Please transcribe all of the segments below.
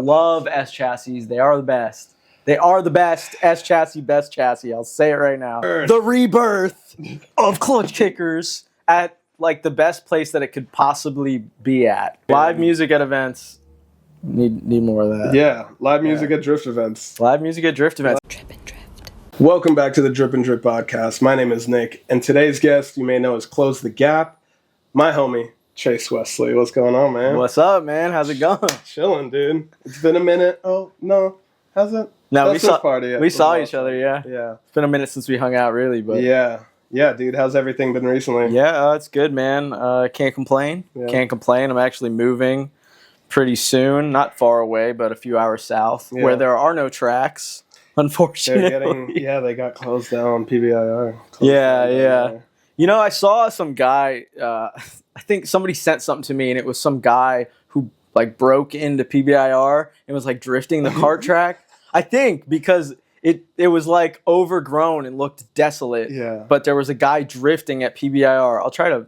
Love S chassis. They are the best. They are the best. S chassis, best chassis. I'll say it right now. The rebirth of clutch kickers at like the best place that it could possibly be at. Live music at events. Need more of that. Yeah, live music at drift events. Live music at drift events. Drip and Drift. Welcome back to the Drip and Drip podcast. My name is Nick, and today's guest you may know is Close the Gap, my homie Chase Wesley. What's going on, man? What's up, man? How's it going? Chilling, dude. It's been a minute. Oh no, has it? No, we saw each other. Yeah. Yeah. It's been a minute since we hung out, really, but yeah, dude. How's everything been recently? Yeah, it's good, man. Can't complain. Yeah. Can't complain. I'm actually moving pretty soon, not far away, but a few hours south, where there are no tracks, unfortunately. They got closed down. PBIR. Yeah. You know, I saw some guy. I think somebody sent something to me, and it was some guy who like broke into PBIR and was like drifting the kart track. I think because it was like overgrown and looked desolate. Yeah. But there was a guy drifting at PBIR. I'll try to.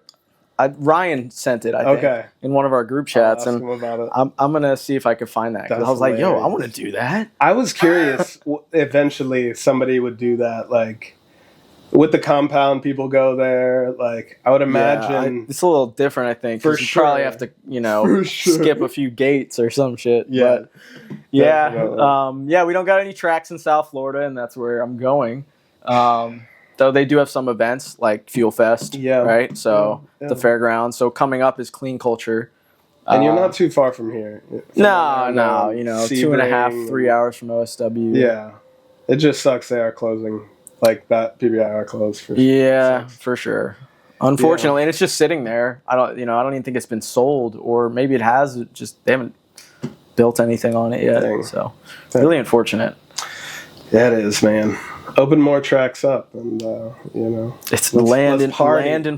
Ryan sent it, I think, in one of our group chats, and I'm gonna see if I could find that. Because I was like, "Yo, I want to do that." I was curious. Eventually, somebody would do that, like with the compound. People go there. Like I would imagine it's a little different. I think for you sure. probably have to, skip a few gates or some shit. Yeah, but, yeah. We don't got any tracks in South Florida, and that's where I'm going. Though they do have some events like Fuel Fest, right? So the fairgrounds. So coming up is Clean Culture. And you're not too far from here. No, 2.5, 3 hours from OSW. Yeah. It just sucks they are closing. Like that PBIR closed for for sure. Unfortunately, and it's just sitting there. I don't even think it's been sold, or maybe it has. They haven't built anything on it yet. Dang. So really unfortunate. Yeah, it is, man. Open more tracks up, and it's the land in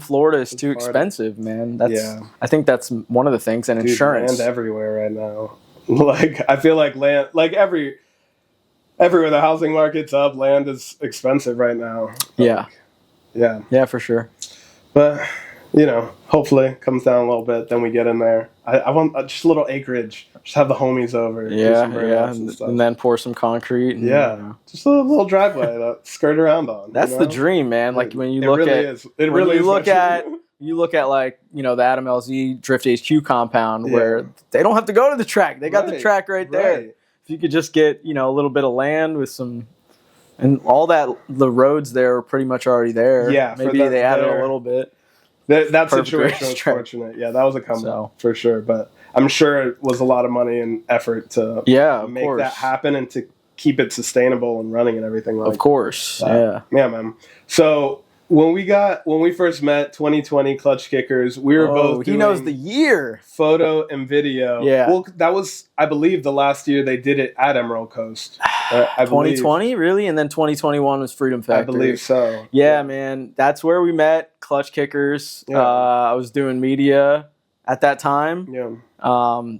Florida is too expensive, man. I think that's one of the things, and insurance. Land everywhere right now. Like I feel like land, like everywhere the housing market's up, land is expensive right now. Yeah, for sure. But hopefully it comes down a little bit. Then we get in there. I want just a little acreage. Just have the homies over. And then pour some concrete. And, just a little driveway to skirt around on. That's the dream, man. Like when you look at like the Adam LZ Drift HQ compound where they don't have to go to the track. They got the track right there. Right. If you could just get a little bit of land with some. And all that, the roads there are pretty much already there. Yeah, maybe they added a little bit. That situation was fortunate. Yeah, that was a come up for sure. But I'm sure it was a lot of money and effort to make that happen and to keep it sustainable and running and everything like that. Of course, yeah, man. So when we first met, 2020 Clutch Kickers, we were both doing he knows the year, photo and video. Yeah, well, that was, I believe, the last year they did it at Emerald Coast. 2020, really? And then 2021 was Freedom Factory. I believe so. Yeah, man. That's where we met, Clutch Kickers. Yeah. I was doing media at that time. Yeah.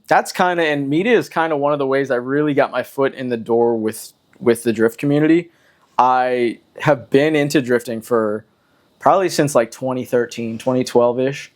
That's kind of, and media is kind of one of the ways I really got my foot in the door with the drift community. I have been into drifting for probably since like 2013, 2012-ish.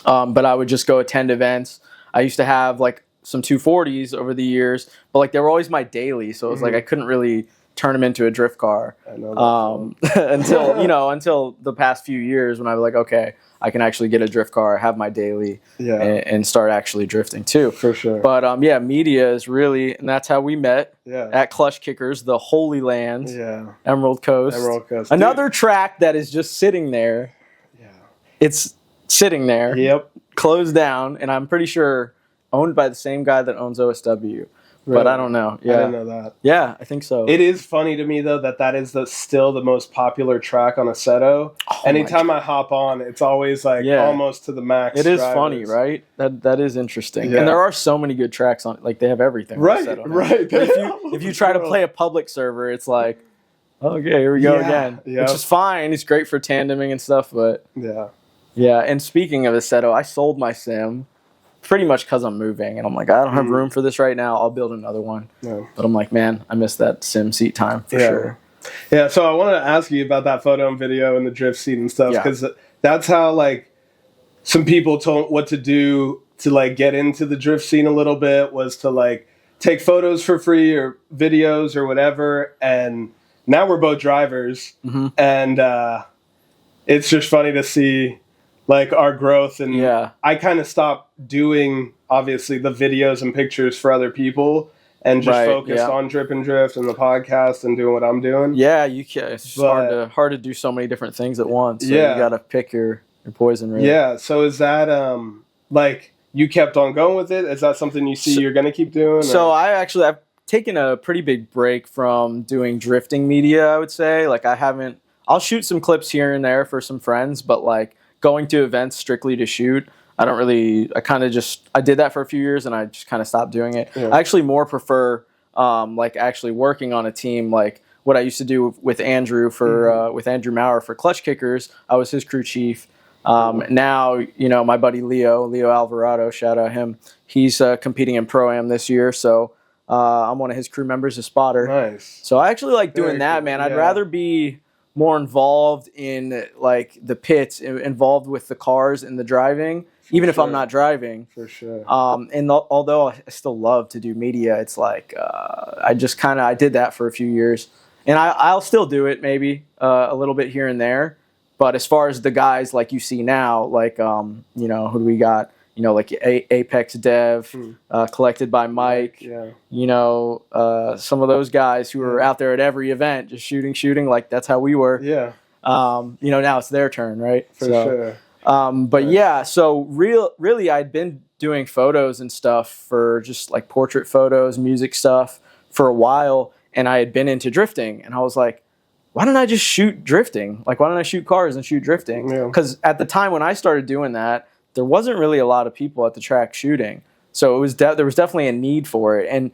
But I would just go attend events. I used to have like some 240s over the years, but like they were always my daily, so it was like I couldn't really turn them into a drift car. I know until the past few years when I was like, okay, I can actually get a drift car, have my daily, and start actually drifting too. For sure. But media is really, and that's how we met at Clutch Kickers, the Holy Land, Emerald Coast. Another track that is just sitting there. Yeah. It's sitting there. Yep. Closed down, and I'm pretty sure owned by the same guy that owns OSW. Really? But I don't know. Yeah. I didn't know that. Yeah, I think so. It is funny to me, though, that is still the most popular track on Assetto. Anytime I hop on, it's always like almost to the max. It is funny, right? That is interesting. Yeah. And there are so many good tracks on it. Like, they have everything on Assetto now. Right. If you try to play a public server, it's like, okay, here we go again. Which is fine. It's great for tandeming and stuff, but... Yeah. Yeah, and speaking of Assetto, I sold my sim pretty much because I'm moving, and I'm like, I don't have room for this right now. I'll build another one. Yeah. But I'm like, man, I miss that sim seat time for sure. Yeah, so I wanted to ask you about that photo and video and the drift seat and stuff, because that's how like some people told what to do to like get into the drift scene a little bit, was to like take photos for free or videos or whatever. And now we're both drivers. Mm-hmm. And it's just funny to see like our growth. And I kind of stopped doing, obviously, the videos and pictures for other people and just focused on Drip and Drift and the podcast and doing what I'm doing. Yeah, you can. It's hard to do so many different things at once. So you got to pick your poison, really. Yeah. So is that like you kept on going with it? Is that something you see you're going to keep doing? So I've taken a pretty big break from doing drifting media, I would say. Like I'll shoot some clips here and there for some friends, but like going to events strictly to shoot, I did that for a few years and I just kind of stopped doing it. Yeah. I actually more prefer like actually working on a team, like what I used to do with Andrew with Andrew Maurer for Clutch Kickers. I was his crew chief. Now, my buddy Leo Alvarado, shout out him. He's competing in Pro-Am this year. So I'm one of his crew members, a spotter. Nice. So I actually like doing that, man. I'd rather be more involved in like the pits, involved with the cars and the driving. Even if I'm not driving. For sure. And although I still love to do media, it's like I did that for a few years. And I'll still do it maybe a little bit here and there. But as far as the guys like you see now, like, who do we got? Like Apex Dev, Collected by Mike. Yeah. Some of those guys who are out there at every event just shooting. Like that's how we were. Yeah. Now it's their turn, right? For sure. So really I'd been doing photos and stuff for just like portrait photos, music stuff for a while, and I had been into drifting, and I was like, why don't I just shoot drifting? Like, why don't I shoot cars and shoot drifting? Because at the time when I started doing that, there wasn't really a lot of people at the track shooting, so it was there was definitely a need for it, and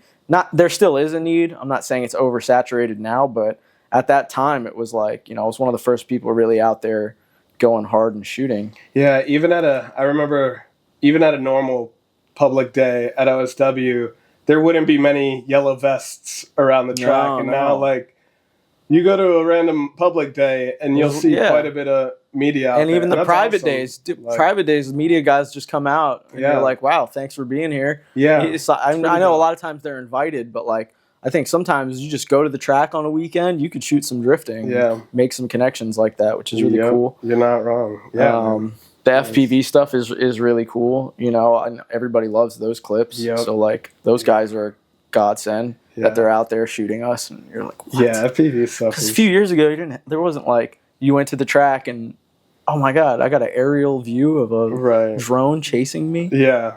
there still is a need. I'm not saying it's oversaturated now, but at that time it was like, I was one of the first people really out there going hard and shooting. Yeah, I remember even at a normal public day at OSW, there wouldn't be many yellow vests around the track. Now, like, you go to a random public day and you'll see quite a bit of media out and there. Even the private days, media guys just come out and you're like, wow, thanks for being here. Yeah. I know a lot of times they're invited, but like, I think sometimes you just go to the track on a weekend, you could shoot some drifting, make some connections like that, which is really cool. You're not wrong. Yeah. The FPV stuff is really cool, and everybody loves those clips. Yep. So like those guys are a godsend that they're out there shooting us, and you're like, what? Yeah, FPV stuff. Because a few years ago, there wasn't like you went to the track and, oh my God, I got an aerial view of a drone chasing me. Yeah.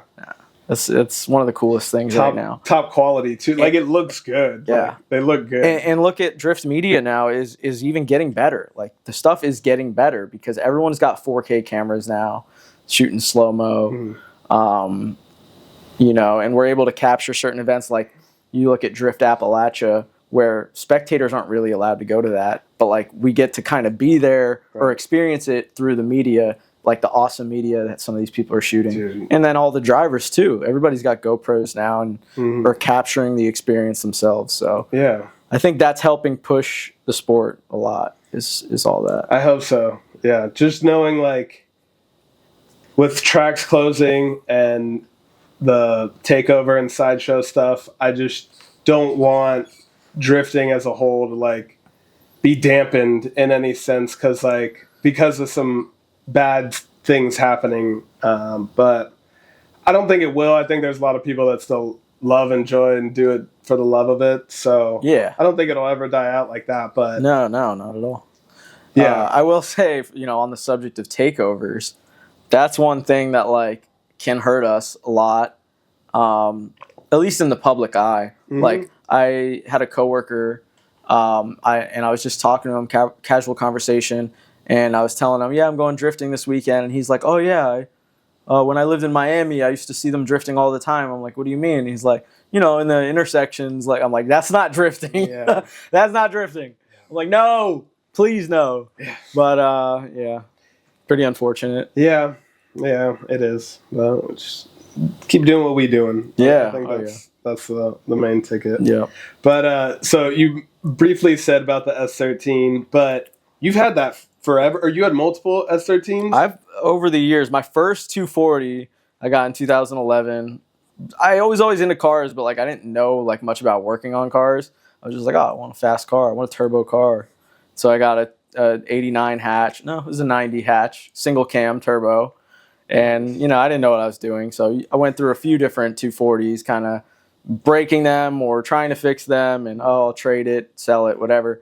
It's one of the coolest things right now. Top quality too. Like it looks good. Yeah, like, they look good. And look at drift media now is even getting better. Like the stuff is getting better because everyone's got 4K cameras now, shooting slow mo. And we're able to capture certain events. Like you look at Drift Appalachia, where spectators aren't really allowed to go to that, but like we get to kind of be there or experience it through the media. Like the awesome media that some of these people are shooting. Dude. And then all the drivers too. Everybody's got GoPros now and are capturing the experience themselves. So I think that's helping push the sport a lot is all that. I hope so. Yeah. Just knowing like with tracks closing and the takeover and sideshow stuff, I just don't want drifting as a whole to like be dampened in any sense because of some bad things happening, but I don't think it will. I think there's a lot of people that still love, enjoy, and do it for the love of it. So I don't think it'll ever die out like that. But no, not at all. Yeah, I will say, on the subject of takeovers, that's one thing that like can hurt us a lot, at least in the public eye. Like I had a coworker, I was just talking to him, casual conversation. And I was telling him, I'm going drifting this weekend. And he's like, oh, yeah. When I lived in Miami, I used to see them drifting all the time. I'm like, what do you mean? And he's like, in the intersections. Like, I'm like, that's not drifting. Yeah. That's not drifting. I'm like, no, please no. Yeah. But, pretty unfortunate. Yeah, it is. Well, just keep doing what we're doing. Yeah. I think that's the main ticket. Yeah. But so you briefly said about the S13, but you've had that forever, or you had multiple S13s? I've over the years, my first 240 I got in 2011. I was always into cars, but like I didn't know like much about working on cars. I was just like, oh, I want a fast car. I want a turbo car. So I got a 89 hatch. No, it was a 90 hatch, single cam turbo. And, you know, I didn't know what I was doing. So I went through a few different 240s, kind of breaking them or trying to fix them. And, oh, I'll trade it, sell it, whatever.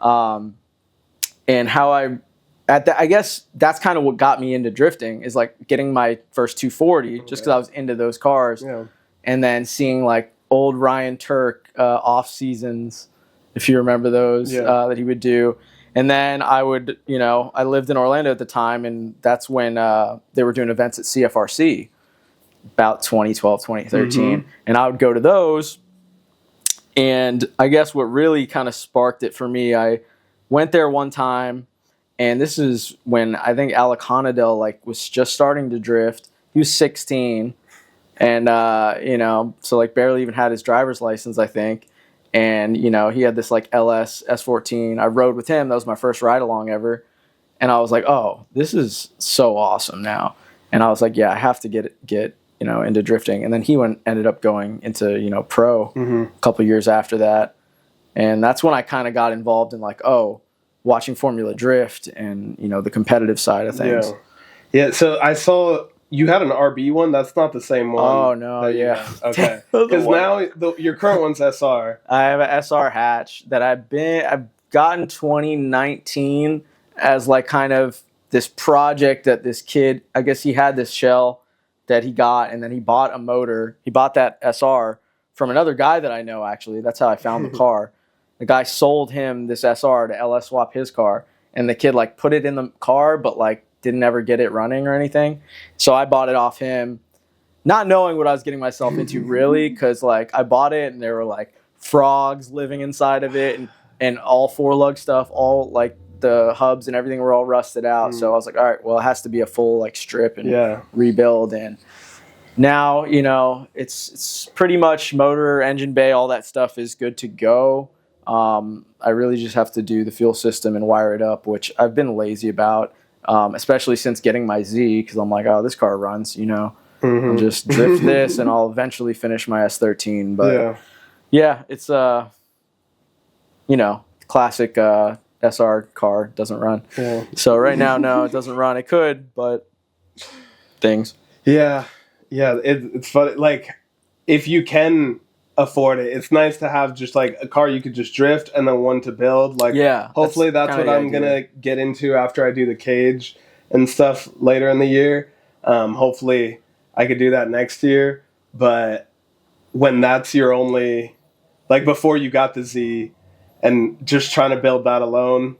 And how I guess that's kind of what got me into drifting is like getting my first 240 just because I was into those cars. Yeah. And then seeing like old Ryan Turk off seasons, if you remember those, that he would do. And then I would, you know, I lived in Orlando at the time, and that's when they were doing events at CFRC about 2012, 2013. And I would go to those. And I guess what really kind of sparked it for me, I went there one time, and this is when I think Alec Honadell like was just starting to drift. He was 16, and you know, so like barely even had his driver's license, I think. And you know, he had this like LS S14. I rode with him. That was my first ride along ever, and I was like, oh, this is so awesome now. And I was like, yeah, I have to get you know into drifting. And then he ended up going into, you know, pro a couple years after that. And that's when I kind of got involved in like, oh, watching Formula Drift and, you know, the competitive side of things. Yeah. So I saw you had an RB one. That's not the same one. Oh no, yeah. Okay. Because now your current one's SR. I have an SR hatch that I've gotten 2019 as like kind of this project that this kid. I guess he had this shell that he got, and then he bought a motor. He bought that SR from another guy that I know. Actually, that's how I found the car. The guy sold him this SR to LS swap his car, and the kid like put it in the car, but like didn't ever get it running or anything. So I bought it off him, not knowing what I was getting myself into really, because like I bought it and there were like frogs living inside of it, and all four lug stuff, all like the hubs and everything were all rusted out. So I was like, all right, well, it has to be a full like strip and rebuild. And now, you know, it's pretty much motor, engine bay, all that stuff is good to go. I really just have to do the fuel system and wire it up, which I've been lazy about, especially since getting my Z, because I'm like, oh, this car runs, you know. I'll just drift this and I'll eventually finish my S13. But yeah, it's you know, classic SR car, doesn't run. Yeah. So right now, no, it doesn't run. It could, but things. Yeah. It's funny. Like, if you can afford it, it's nice to have just like a car you could just drift and then one to build. Like, hopefully that's what I'm gonna get into after I do the cage and stuff later in the year. Hopefully I could do that next year. But when that's your only, like before you got the Z and just trying to build that alone,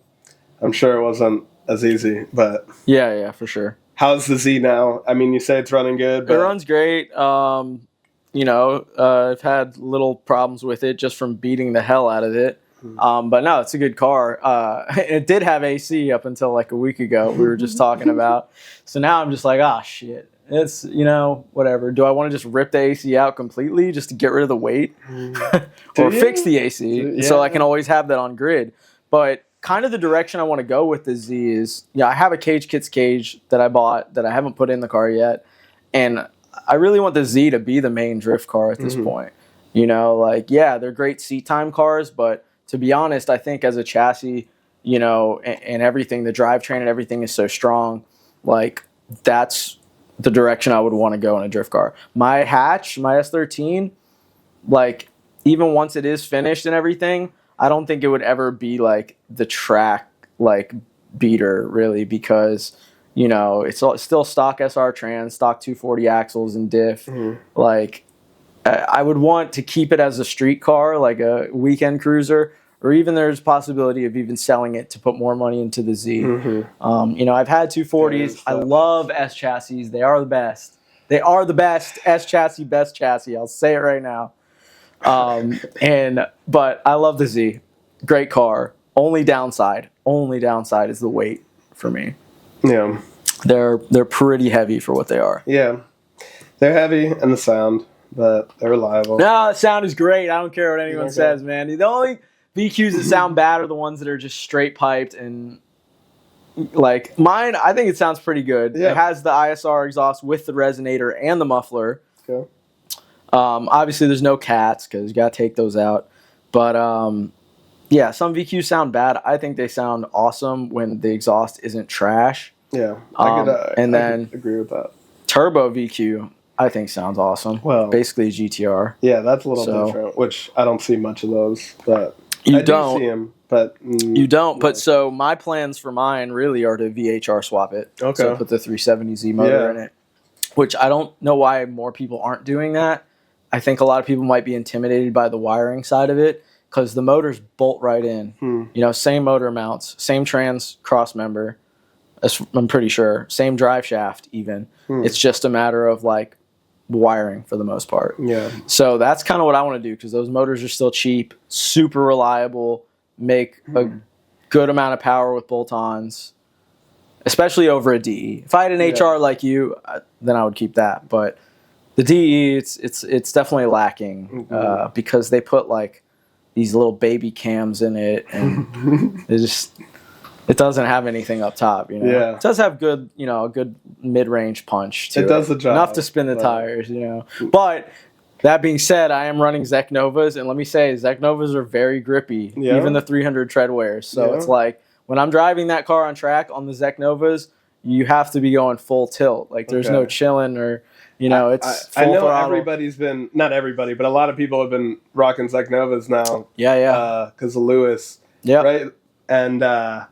I'm sure it wasn't as easy. But yeah, for sure. How's the Z now? I mean, you say it's running good, but it runs great. You know, I've had little problems with it just from beating the hell out of it. But no, it's a good car. It did have AC up until like a week ago. We were just talking about. So now I'm just like, oh shit. It's, you know, whatever. Do I want to just rip the AC out completely just to get rid of the weight? Or fix the AC so I can always have that on grid? But kind of the direction I want to go with the Z is, I have a Cage Kits cage that I bought that I haven't put in the car yet. And I really want the Z to be the main drift car at this point. You know, like, they're great seat time cars, but to be honest, I think as a chassis, you know, and everything, the drivetrain and everything is so strong, like, that's the direction I would want to go in a drift car. My hatch, my S13, like, even once it is finished and everything, I don't think it would ever be like the track like beater really, because you know it's still stock SR trans, stock 240 axles and diff. Like, I would want to keep it as a street car, like a weekend cruiser, or even there's possibility of even selling it to put more money into the Z. You know, I've had 240s. I love S chassis. They are the best. They are the best. S chassis, best chassis. I'll say it right now. But I love the Z. Great car. Only downside is the weight for me. Yeah. They're pretty heavy for what they are. Yeah. They're heavy, and the sound, but they're reliable. No, the sound is great. I don't care what anyone says, man. The only VQs that sound bad are the ones that are just straight piped, and like mine, I think it sounds pretty good. It has the ISR exhaust with the resonator and the muffler. Obviously, there's no cats because you got to take those out. But yeah, some VQs sound bad. I think they sound awesome when the exhaust isn't trash. Yeah, And then I could agree with that. Turbo VQ, I think sounds awesome. Well, basically a GTR. Yeah, that's a little different, which I don't see much of those. But I do see them, but you don't. Yeah. But so my plans for mine really are to VHR swap it. Okay. So put the 370Z motor in it, which I don't know why more people aren't doing that. I think a lot of people might be intimidated by the wiring side of it because the motors bolt right in. You know, same motor mounts, same trans cross member. I'm pretty sure. Same drive shaft even. It's just a matter of like wiring for the most part. Yeah. So that's kind of what I want to do because those motors are still cheap, super reliable, make a good amount of power with bolt-ons, especially over a DE. If I had an HR like you, then I would keep that. But the DE, it's definitely lacking because they put like these little baby cams in it, and it doesn't have anything up top. You know, yeah. It does have good, you know, a good mid-range punch to it. It does the job enough to spin the tires. You know, but that being said, I am running Zek Novas, and let me say, Zek Novas are very grippy, even the 300 treadwears. So it's like when I'm driving that car on track on the Zek Novas, you have to be going full tilt. Like there's no chilling or. You know, it's full I know throttle. everybody's been, not everybody, but a lot of people have been rocking Zek Novas now. Yeah. Because of Lewis. Yeah. Right? And I've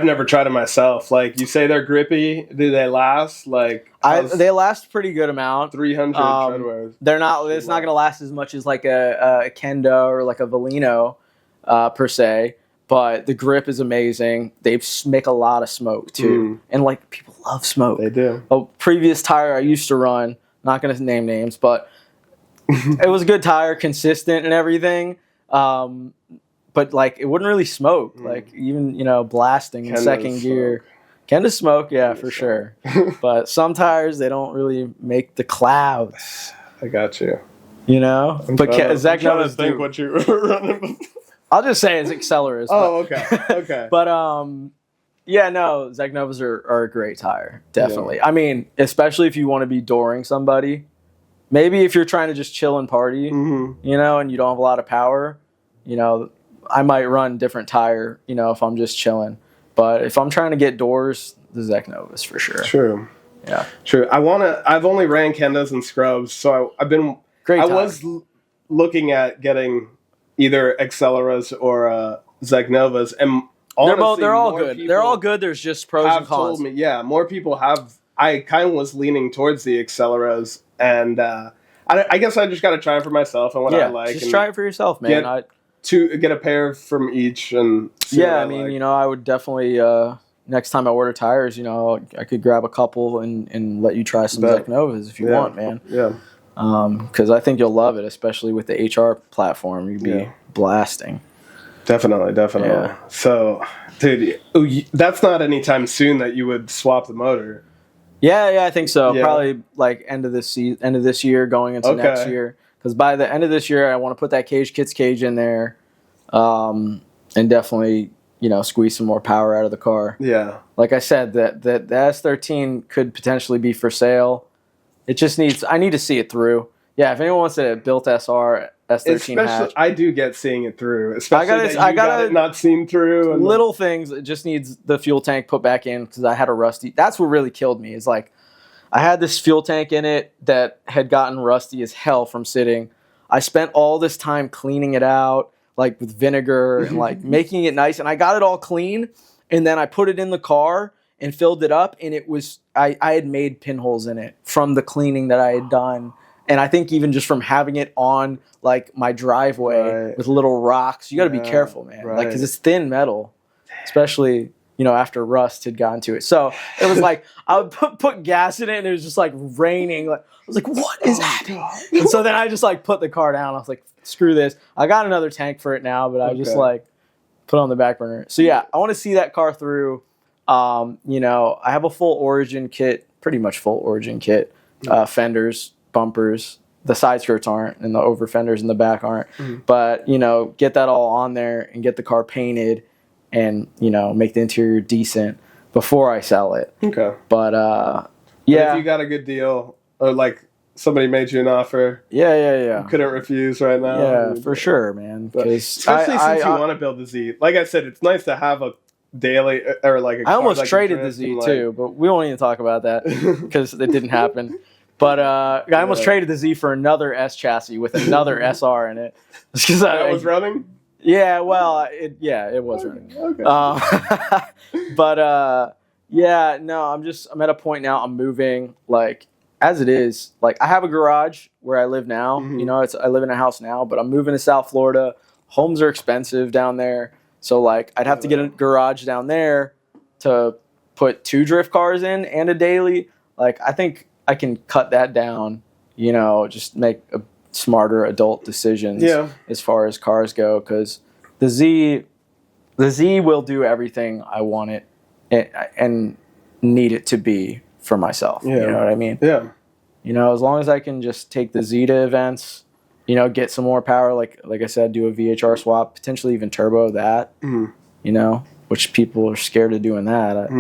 never tried it myself. Like, you say they're grippy. Do they last? Like, they last a pretty good amount. 300 treadwears. They're not, it's not going to last as much as like a Kendo or like a Valino per se. But the grip is amazing. They make a lot of smoke too. And like people love smoke. They do. A previous tire I used to run, not going to name names, but it was a good tire, consistent and everything. But like it wouldn't really smoke. Like even, you know, blasting in second gear. Kenda smoke, yeah, for sure. But some tires, they don't really make the clouds. I got you. You know? But Zek Novas think what you were running before. I'll just say it's Acceleras. Okay. Okay. But yeah, no, Zek Novas are a great tire, definitely. Yeah. I mean, especially if you want to be dooring somebody. Maybe if you're trying to just chill and party, you know, and you don't have a lot of power, you know, I might run different tire, you know, if I'm just chilling. But if I'm trying to get doors, the Zek Novas for sure. True. Yeah. True. I've only ran Kendas and Scrubs, so I've been great tire. I was looking at getting either Acceleras or Zek Novas, and honestly, they're all good. They're all good. There's just pros and cons. Told me, more people have. I kind of was leaning towards the Acceleras, and I guess I just got to try it for myself and what I like. Just try it for yourself, man. Get a pair from each, and see what I mean, like. You know, I would definitely next time I order tires, you know, I could grab a couple and let you try some Zek Novas if you want, man. Yeah. Because I think you'll love it, especially with the HR platform. You'd be blasting. Definitely. Yeah. So, dude, that's not anytime soon that you would swap the motor. Yeah, I think so. Yeah. Probably like end of this year, going into next year. Because by the end of this year, I want to put that Kits cage in there, and definitely, you know, squeeze some more power out of the car. Yeah. Like I said, that the S13 could potentially be for sale. It just needs. I need to see it through. Yeah, if anyone wants a built SR S13 hatch, I do get seeing it through. Especially I got it not seen through. And little things. It just needs the fuel tank put back in because I had a rusty. That's what really killed me. Is like I had this fuel tank in it that had gotten rusty as hell from sitting. I spent all this time cleaning it out, like with vinegar and like making it nice, and I got it all clean. And then I put it in the car and filled it up, and it was I had made pinholes in it from the cleaning that I had done. And I think even just from having it on like my driveway with little rocks, you got to be careful, man. Like, because it's thin metal, especially, you know, after rust had gotten to it. So it was like I would put gas in it, and it was just like raining. Like I was like, what is happening? And so then I just like put the car down. I was like, screw this. I got another tank for it now, but I just like put it on the back burner. So yeah, I want to see that car through. You know, I have a full Origin kit, pretty much full Origin kit. Fenders, bumpers, the side skirts aren't, and the over fenders in the back aren't. But, you know, get that all on there and get the car painted and, you know, make the interior decent before I sell it. Okay. But, yeah. But if you got a good deal, or like somebody made you an offer. Yeah. You couldn't refuse right now. Yeah, for sure, man. Especially since you want to build the Z. Like I said, it's nice to have a daily or like a I almost car traded the Z too, but we won't even talk about that because it didn't happen. But I almost traded the Z for another S chassis with another SR in it. That was running? Yeah, well, it was running. Okay. But I'm at a point now. I'm moving like as it is. Like I have a garage where I live now. Mm-hmm. You know, I live in a house now, but I'm moving to South Florida. Homes are expensive down there, so like I'd have to get a garage down there to put 2 drift cars in and a daily. Like I think I can cut that down. You know, just make a smarter adult decisions as far as cars go, because the Z will do everything I want it and need it to be for myself. You know what I mean? Yeah. You know, as long as I can just take the Z to events, you know, get some more power, like I said, do a VHR swap, potentially even turbo that, you know, which people are scared of doing that.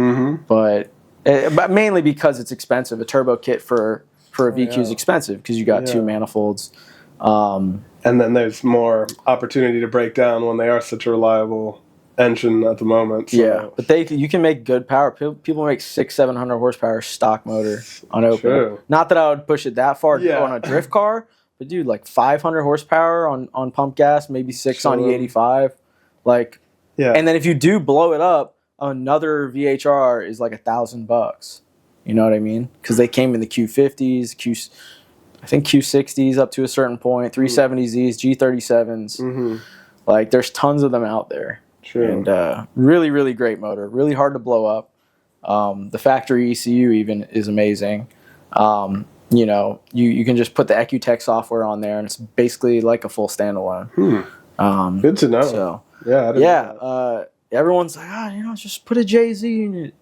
But mainly because it's expensive. A turbo kit for a VQ is expensive because you got 2 manifolds. And then there's more opportunity to break down when they are such a reliable engine at the moment. So. Yeah, but you can make good power. People make 600-700 horsepower stock motor on open. True. Not that I would push it that far on a drift car, but dude, like 500 horsepower on pump gas, maybe 6 on E85, like. Yeah. And then if you do blow it up, another VHR is like $1,000. You know what I mean? Because they came in the Q50s, I think Q60s up to a certain point, 370Zs, G37s. Like, there's tons of them out there. True. And really, really great motor. Really hard to blow up. The factory ECU even is amazing. You know, you can just put the EcuTech software on there, and it's basically like a full standalone. Good to know. So, I didn't know that. Everyone's like, you know, just put a JZ in it.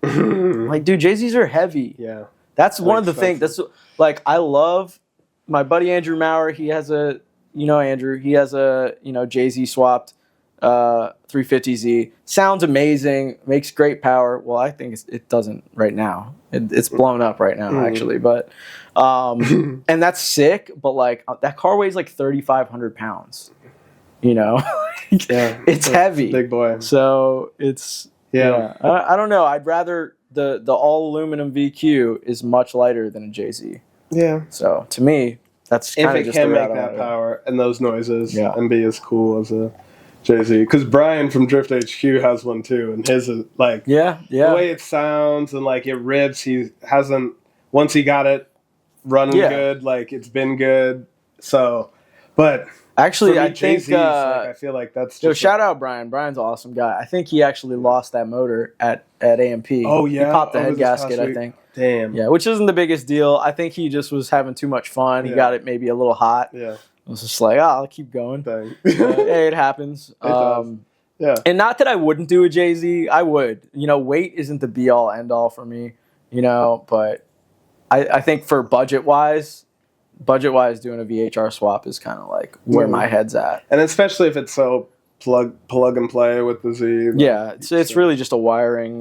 Like, dude, JZs are heavy. Yeah. That's one of the things. That's like, I love my buddy Andrew Maurer. He has a, Andrew, he has a, JZ swapped 350Z. Sounds amazing. Makes great power. Well, I think it doesn't right now. It's blown up right now, actually. But, and that's sick. But like, that car weighs like 3,500 pounds. You know, it's heavy. Big boy. So it's I don't know. I'd rather the all aluminum VQ is much lighter than a JZ. Yeah. So to me, that's kind of just if it can make that power and those noises and be as cool as a JZ. Because Brian from Drift HQ has one too, and his is like the way it sounds and like it rips. He hasn't once he got it running good. Like it's been good. So, but. Actually, I think I feel like that's just shout out Brian. Brian's an awesome guy. I think he actually lost that motor at AMP. Oh yeah, he popped the head gasket. I think. Damn. Yeah, which isn't the biggest deal. I think he just was having too much fun. He got it maybe a little hot. Yeah. I was just like, I'll keep going. Hey, it happens. It does. Yeah. And not that I wouldn't do a JZ. I would. You know, weight isn't the be all end all for me. You know, but I think for budget wise, doing a VHR swap is kind of like where my head's at. And especially if it's so plug and play with the Z. Yeah, it's really just a wiring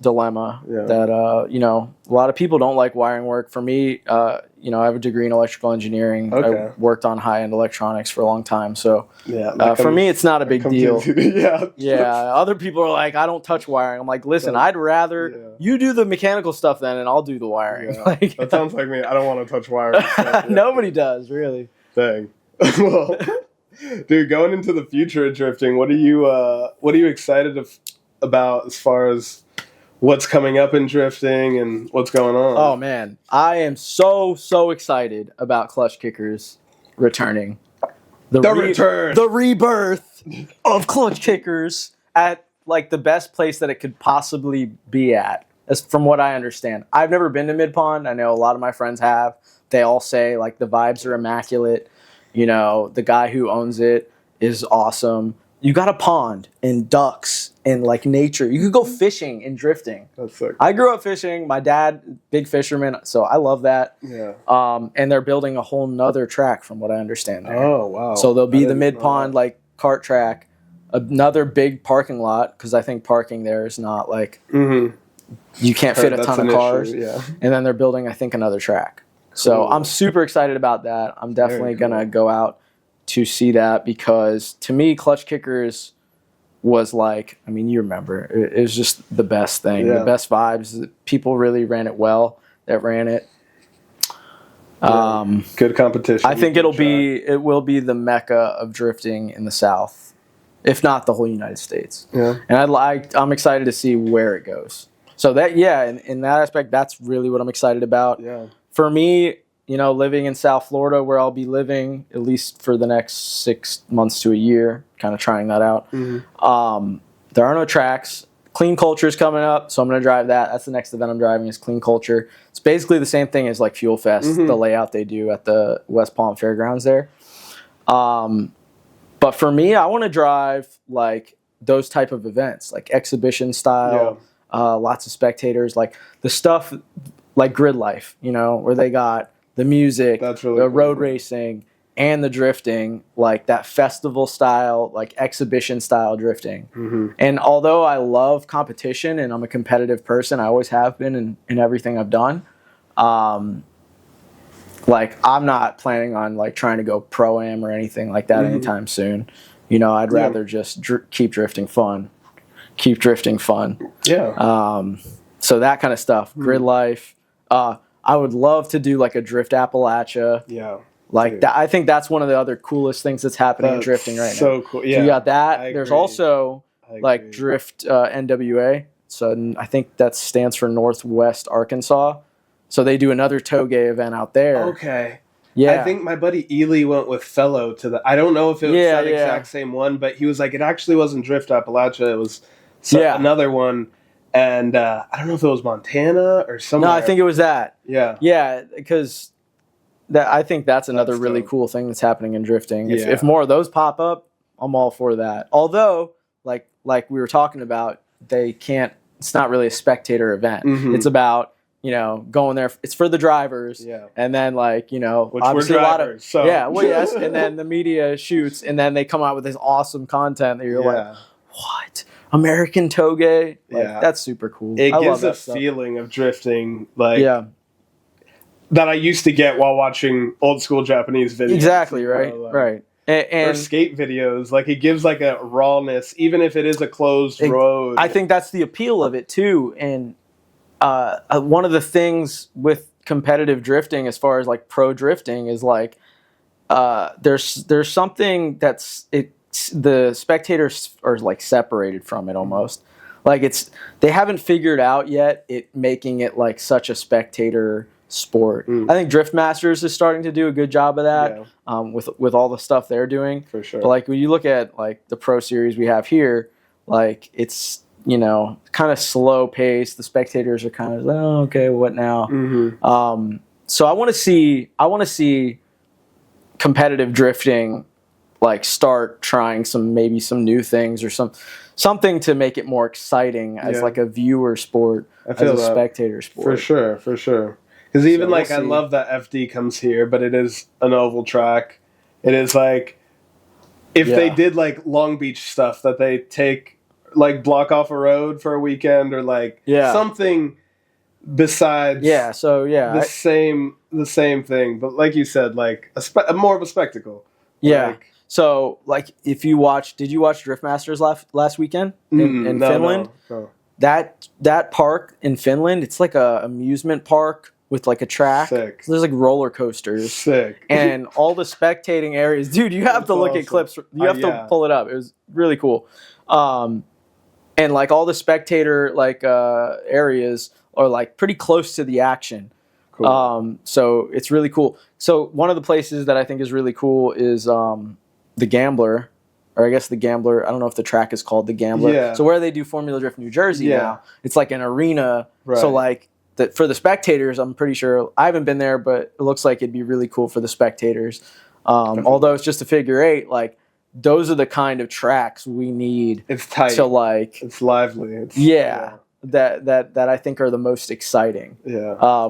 dilemma that, a lot of people don't like wiring work. For me, I have a degree in electrical engineering. Okay. I worked on high-end electronics for a long time. So for me, it's not a big deal. Other people are like, I don't touch wiring. I'm like, listen, I'd rather you do the mechanical stuff then, and I'll do the wiring. Yeah. That sounds like me. I don't want to touch wiring. Nobody does, really. Dang. Well, dude, going into the future of drifting, what are you excited about as far as what's coming up in drifting and what's going on? Oh man, I am so excited about clutch kickers returning. The return, the rebirth of clutch kickers at like the best place that it could possibly be at. As from what I understand, I've never been to Mid Pond. I know a lot of my friends have. They all say like the vibes are immaculate. You know, the guy who owns it is awesome. You got a pond and ducks and like nature. You could go fishing and drifting. That's sick. I grew up fishing. My dad, big fisherman, so I love that. Yeah. And they're building a whole nother track from what I understand there. Oh, wow. So there'll be the mid pond like kart track, another big parking lot because I think parking there is not like you can't fit a ton of cars. Yeah. And then they're building, I think, another track. So Cool. I'm super excited about that. I'm definitely Very cool. gonna go out to see that because to me, Clutch Kickers was like, I mean, you remember, it was just the best thing, the best vibes. People really ran it well that ran it. Good competition. I think it will be the mecca of drifting in the South, if not the whole United States. Yeah. And I'm excited to see where it goes. So that, in that aspect, that's really what I'm excited about. Yeah. For me, living in South Florida, where I'll be living at least for the next 6 months to a year, kind of trying that out. Mm-hmm. There are no tracks. Clean Culture is coming up, so I'm going to drive that. That's the next event I'm driving is Clean Culture. It's basically the same thing as like Fuel Fest, the layout they do at the West Palm Fairgrounds there. But for me, I want to drive like those type of events, like exhibition style, lots of spectators, like the stuff like Grid Life, where they got the music, the road racing, and the drifting, like that festival style, like exhibition style drifting. Mm-hmm. And although I love competition and I'm a competitive person, I always have been in everything I've done. Like I'm not planning on like trying to go pro-am or anything like that anytime soon. I'd rather just keep drifting fun. Yeah. So that kind of stuff, Grid Life. I would love to do like a Drift Appalachia. Yeah. Like that, I think that's one of the other coolest things that's happening in drifting right now. So cool. Yeah. So you got that. I There's agree. also like Drift NWA. So I think that stands for Northwest Arkansas. So they do another toge event out there. Okay. Yeah. I think my buddy Ely went with Fellow to the. I don't know if it was that exact same one, but he was like, it actually wasn't Drift Appalachia. It was another one. And I don't know if it was Montana or somewhere. No, I think it was that. Yeah. Yeah, because I think that's another really cool thing that's happening in drifting. If more of those pop up, I'm all for that. Although, like we were talking about, it's not really a spectator event. Mm-hmm. It's about, going there. It's for the drivers. Yeah. And then which obviously we're drivers, so. Yeah, well, yes. And then the media shoots and then they come out with this awesome content that you're like, what? American toge? That's super cool. It I gives love a stuff. feeling of drifting that I used to get while watching old school Japanese videos. Exactly, right? Right. Or skate videos. Like it gives like a rawness, even if it is a closed road. I think that's the appeal of it too. And one of the things with competitive drifting as far as like pro drifting is like there's something the spectators are like separated from it almost. Like they haven't figured out yet making it like such a spectator sport. I think Drift Masters is starting to do a good job of that with all the stuff they're doing. For sure. But like when you look at like the pro series we have here, like it's kind of slow paced. The spectators are kind of okay, what now? Mm-hmm. So I want to see competitive drifting like start trying maybe some new things or something to make it more exciting as like a viewer sport, as a spectator sport. For sure. Because even I love that FD comes here, but it is an oval track. It is like if they did like Long Beach stuff that they take like block off a road for a weekend or like something besides the same thing. But like you said, like more of a spectacle. Yeah. Like, so, like, did you watch Drift Masters last weekend in Finland? No. That park in Finland, it's like a amusement park with like a track. Sick. So there's like roller coasters. Sick. And all the spectating areas. Dude, you have to look at clips. You have to pull it up. It was really cool. And like all the spectator like areas are like pretty close to the action. Cool. So it's really cool. So one of the places that I think is really cool is the Gambler, or I guess the Gambler. I don't know if the track is called the Gambler. Yeah. So where they do Formula Drift New Jersey now, it's like an arena. Right. So like for the spectators, I'm pretty sure I haven't been there, but it looks like it'd be really cool for the spectators. Although it's just a figure eight, like those are the kind of tracks we need. It's tight. So like it's lively. That I think are the most exciting. Yeah.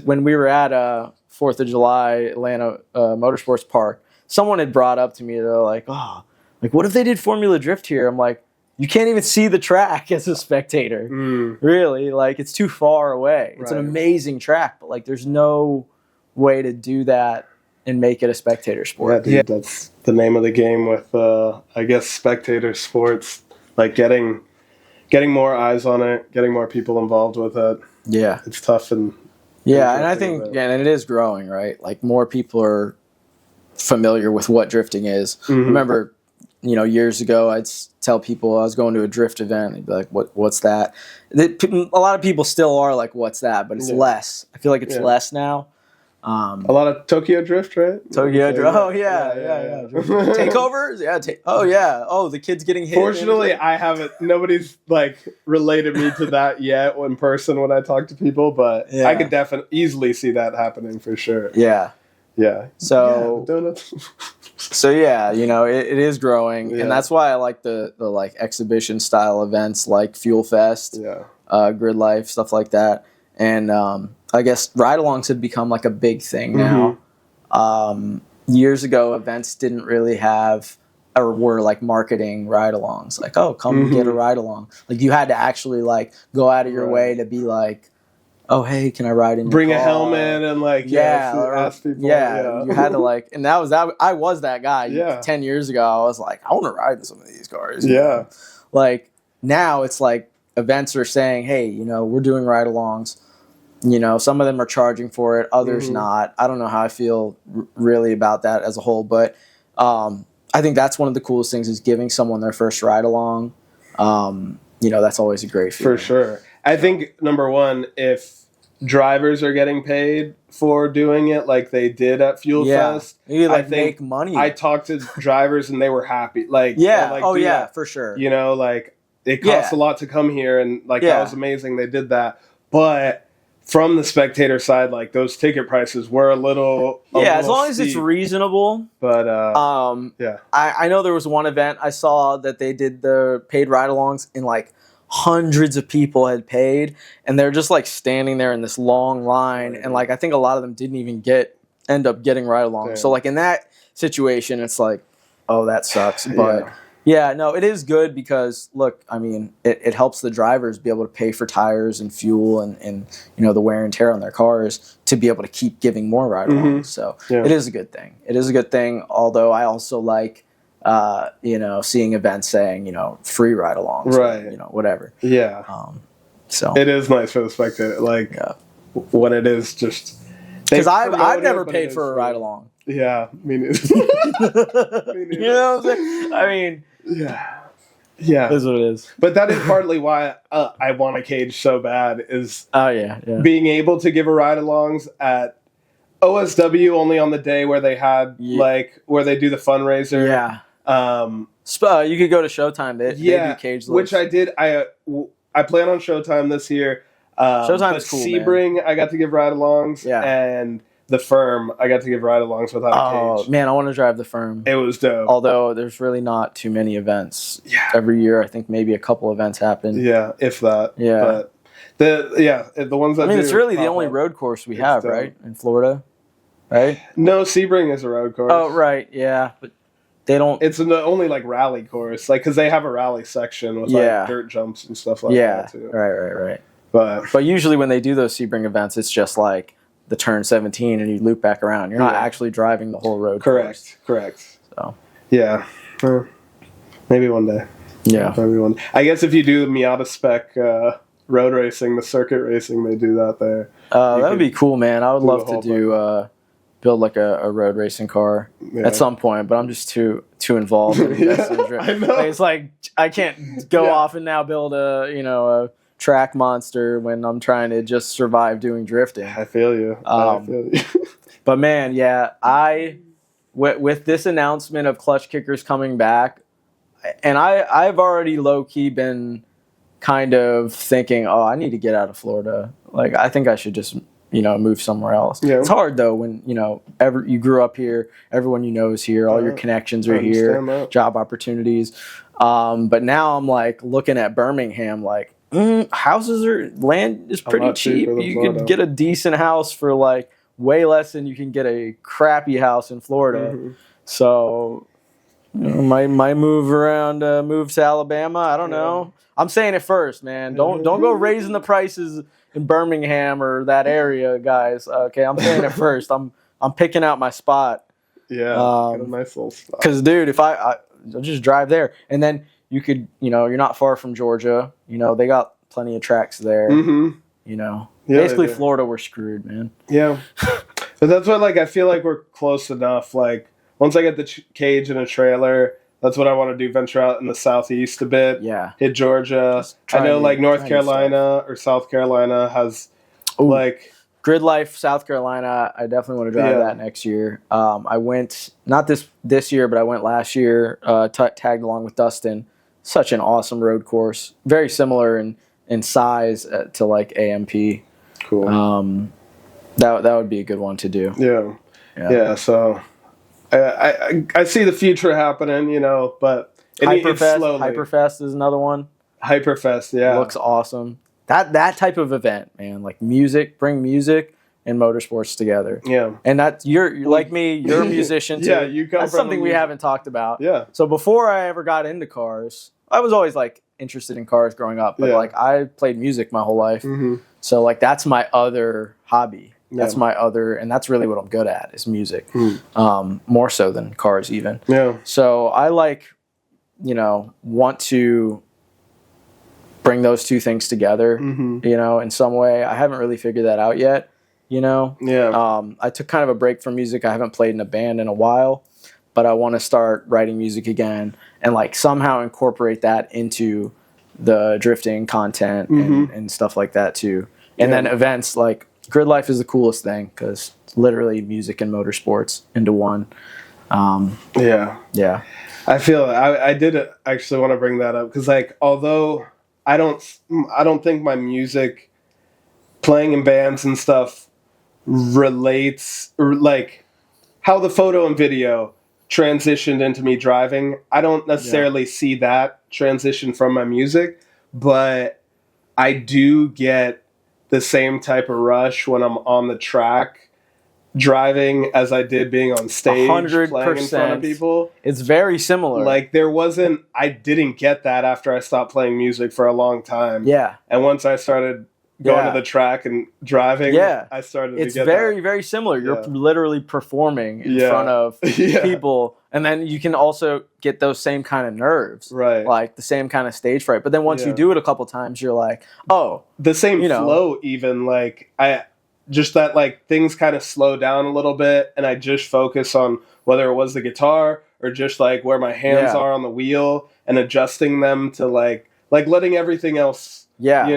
When we were at 4th of July Atlanta Motorsports Park, someone had brought up to me, they're like, what if they did Formula Drift here? I'm like, you can't even see the track as a spectator. Really, like it's too far away. It's an amazing track, but like there's no way to do that and make it a spectator sport. Yeah, dude, that's the name of the game with, I guess, spectator sports. Like getting more eyes on it, getting more people involved with it. Yeah. It's tough and yeah, and I think and it is growing, right? Like more people are familiar with what drifting is. Mm-hmm. I remember, years ago, I'd tell people I was going to a drift event. They'd be like, "What's that?" A lot of people still are like, "What's that?" But it's less. I feel like it's less now. A lot of Tokyo Drift, right? Tokyo Drift. Oh yeah. Takeovers. Yeah. Oh yeah. Oh, the kids getting hit. Fortunately, I haven't. Nobody's like related me to that yet in person when I talk to people, but I could definitely easily see that happening for sure. Yeah. Yeah. So. Yeah, donuts. So yeah, it is growing, and that's why I like the like exhibition style events like Fuel Fest, Grid Life, stuff like that. And I guess ride-alongs have become like a big thing now. Years ago, events didn't really have or were like marketing ride-alongs. Like, oh, come get a ride-along. Like you had to actually like go out of your way to be like, oh, hey, can I ride in your Bring car? a helmet and like ask people. Yeah, you had to like, and that was that. I was that guy 10 years ago. I was like, I want to ride in some of these cars. Yeah. Like now it's like events are saying, hey, we're doing ride-alongs. Some of them are charging for it, others not. I don't know how I feel really about that as a whole, but I think that's one of the coolest things is giving someone their first ride-along. That's always a great feeling. For sure. I think, number one, if drivers are getting paid for doing it like they did at Fuel Fest, maybe I think make money. I talked to drivers and they were happy. Like, for sure. Like it costs a lot to come here, and like that was amazing. They did that, but from the spectator side, like those ticket prices were a little as long as it's reasonable. But I know there was one event I saw that they did the paid ride-alongs in like hundreds of people had paid, and they're just like standing there in this long line, and like I think a lot of them didn't even end up getting ride-alongs. So like in that situation, it's like, oh, that sucks. But no, it is good because look, I mean, it helps the drivers be able to pay for tires and fuel and the wear and tear on their cars to be able to keep giving more ride-alongs. So it is a good thing. It is a good thing. Although I also like seeing events saying, free ride-alongs, right? Whatever. Yeah. So it is nice for the spectator, like when it is just because I've never paid for a ride-along. Yeah, me neither. You know what I'm saying? I mean, yeah, is what it is. But that is partly why I want a cage so bad is being able to give a ride-alongs at OSW only on the day where they had like where they do the fundraiser. Yeah. You could go to Showtime. They do cage lifts. Which I did. I plan on Showtime this year. Showtime is cool. Sebring, man. I got to give ride-alongs. Yeah. And the Firm, I got to give ride-alongs without a cage. Oh man, I want to drive the Firm. It was dope. Although there's really not too many events. Yeah. Every year, I think maybe a couple events happen. Yeah, if that. Yeah. But the ones that it's really the only road course we have, right, in Florida. Right? No, Sebring is a road course. Oh, right, yeah, but they don't. It's only like rally course, like because they have a rally section with like dirt jumps and stuff like that too. Right. But usually when they do those Sebring events, it's just like the turn 17 and you loop back around. You're not actually driving the whole road. Correct. So maybe one day. Yeah, maybe one. I guess if you do Miata spec road racing, the circuit racing, they do that there. That would be cool, man. I would love to do. Build like a road racing car at some point, but I'm just too involved in investing. I know. It's like I can't go off and now build a track monster when I'm trying to just survive doing drifting. I feel you. But man, with this announcement of clutch kickers coming back, and I've already low key been kind of thinking, oh, I need to get out of Florida. Like I think I should just move somewhere else. Yeah. It's hard though when you grew up here, everyone is here, all your connections are here, job opportunities. But now I'm like looking at Birmingham, like land is pretty cheap. You could get a decent house for like way less than you can get a crappy house in Florida. Mm-hmm. So might move around, move to Alabama. I don't know. I'm saying it first, man. Don't go raising the prices in Birmingham or that area, guys. Okay, I'm saying it first. I'm picking out my spot. Yeah, got a nice little spot. Because, dude, if I'll just drive there, and then you could, you're not far from Georgia. They got plenty of tracks there. Yeah, basically Florida, we're screwed, man. Yeah, but that's what I feel like we're close enough. Like once I get the cage and a trailer, that's what I want to do. Venture out in the southeast a bit. Yeah, hit Georgia. I know North Carolina or South Carolina has Grid Life, South Carolina. I definitely want to drive that next year. I went not this year, but I went last year. Tagged along with Dustin. Such an awesome road course. Very similar in size to AMP. Cool. That would be a good one to do. Yeah. So I see the future happening, but it's slowly. Hyperfest is another one. Hyperfest, yeah, looks awesome. That type of event, man, bring music and motorsports together. Yeah, and you're like me. You're a musician too. Yeah, you come. That's from something we haven't talked about. Yeah. So before I ever got into cars, I was always interested in cars growing up, but I played music my whole life. So that's my other hobby. That's my other, and that's really what I'm good at is music, more so than cars even. Yeah. So I want to bring those two things together, in some way. I haven't really figured that out yet, Yeah. I took kind of a break from music. I haven't played in a band in a while, but I want to start writing music again and somehow incorporate that into the drifting content and stuff like that too. And then events Grid Life is the coolest thing because it's literally music and motorsports into one. Yeah. I feel I did actually want to bring that up because although I don't think my music playing in bands and stuff relates or how the photo and video transitioned into me driving. I don't necessarily see that transition from my music, but I do get the same type of rush when I'm on the track driving as I did being on stage 100%. playing in front of people. It's very similar. I didn't get that after I stopped playing music for a long time. Yeah. And once I started going to the track and driving, I started to get that. It's very, very similar. You're literally performing in front of people. And then you can also get those same kind of nerves. Right. The same kind of stage fright. But then once you do it a couple times, you're like, oh. The same flow even. Just that things kind of slow down a little bit and I just focus on whether it was the guitar or just where my hands are on the wheel and adjusting them to letting everything else out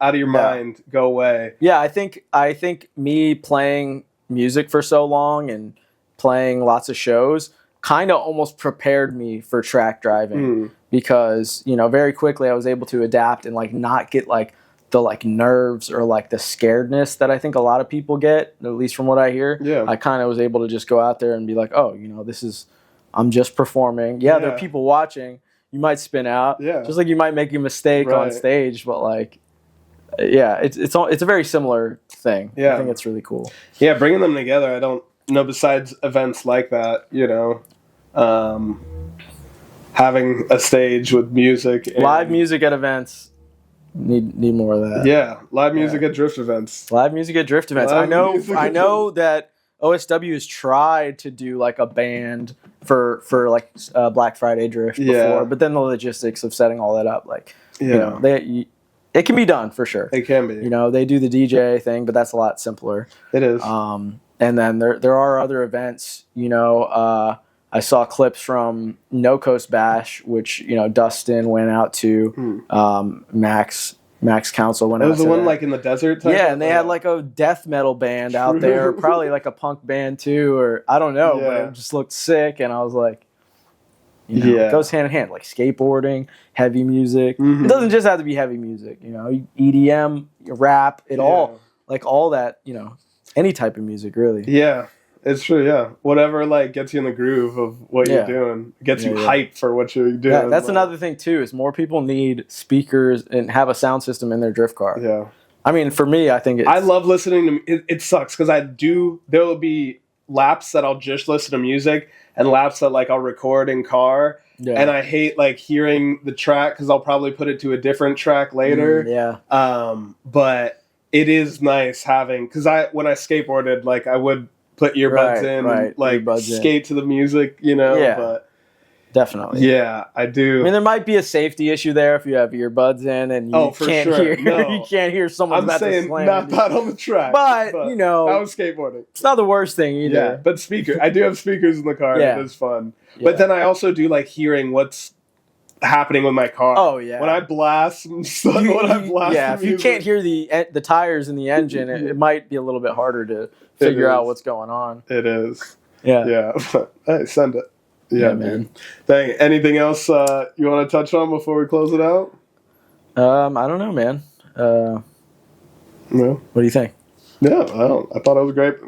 of your mind go away. Yeah, I think me playing music for so long and playing lots of shows kind of almost prepared me for track driving because very quickly I was able to adapt and not get the nerves or the scaredness that I think a lot of people get, at least from what I hear. Yeah. I kind of was able to just go out there and be I'm just performing. Yeah, there are people watching. You might spin out. Yeah. Just you might make a mistake on stage, but it's a very similar thing. Yeah. I think it's really cool. Yeah, bringing them together, I don't know besides events like that, having a stage with music. Live music at events. Need more of that. Yeah, live music at drift events. Live music at drift events. I know that OSW has tried to do a band for Black Friday drift before, but then the logistics of setting all that up, it can be done for sure. It can be. They do the DJ thing, but that's a lot simpler. It is. And then there are other events. I saw clips from No Coast Bash, which Dustin went out to. Max Council went out. It was the one in the desert type? Yeah, and they had a death metal band out there, probably a punk band too, or I don't know, but it just looked sick, and I was like, it goes hand in hand, skateboarding, heavy music. It doesn't just have to be heavy music, EDM, rap, all that, any type of music really. Yeah. It's true, yeah. Whatever gets you in the groove of what you're doing, gets you hyped for what you're doing. Yeah, that's another thing too. Is more people need speakers and have a sound system in their drift car. Yeah. I mean, for me, I think I love listening to. It sucks because there will be laps that I'll just listen to music and laps that I'll record in car. Yeah. And I hate hearing the track because I'll probably put it to a different track later. Yeah. But it is nice having, because when I skateboarded, like I would put earbuds in and like skate to the music, Yeah. But definitely. Yeah, I do. I mean, there might be a safety issue there if you have earbuds in and you can't hear. No. You can't hear someone about to slam. Not that on the track, but I was skateboarding. It's not the worst thing either. Yeah, but I do have speakers in the car. Yeah. And it is fun. Yeah. But then I also do like hearing what's happening with my car. Oh yeah. When I blast, if you can't hear the tires in the engine, it might be a little bit harder to figure out what's going on. It is. Yeah. Yeah. Hey, send it. Yeah, man. Dang. Anything else you want to touch on before we close it out? I don't know, man. No. What do you think? Yeah, I thought it was great.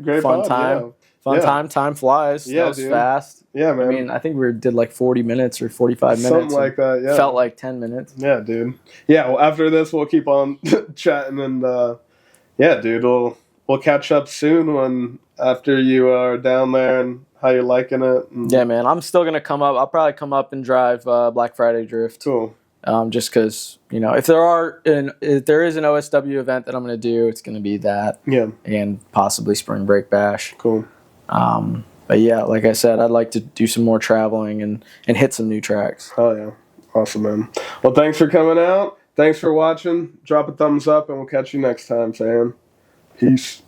Great fun pod. time. Yeah. Fun time. Time flies. Yeah, that was fast. Yeah, man. I mean, I think we did like 40 minutes or 45 minutes. Something like that. Yeah. Felt like 10 minutes. Yeah, dude. Yeah. Well, after this, we'll keep on chatting, and yeah, dude, we'll catch up soon after you are down there and how you're liking it. Yeah, man. I'm still gonna come up. I'll probably come up and drive Black Friday Drift. Cool. Just because if there is an OSW event that I'm gonna do, it's gonna be that. Yeah. And possibly Spring Break Bash. Cool. But yeah, like I said, I'd like to do some more traveling and hit some new tracks. Oh yeah, awesome, man. Well, thanks for coming out. Thanks for watching. Drop a thumbs up, and we'll catch you next time, Sam. Peace.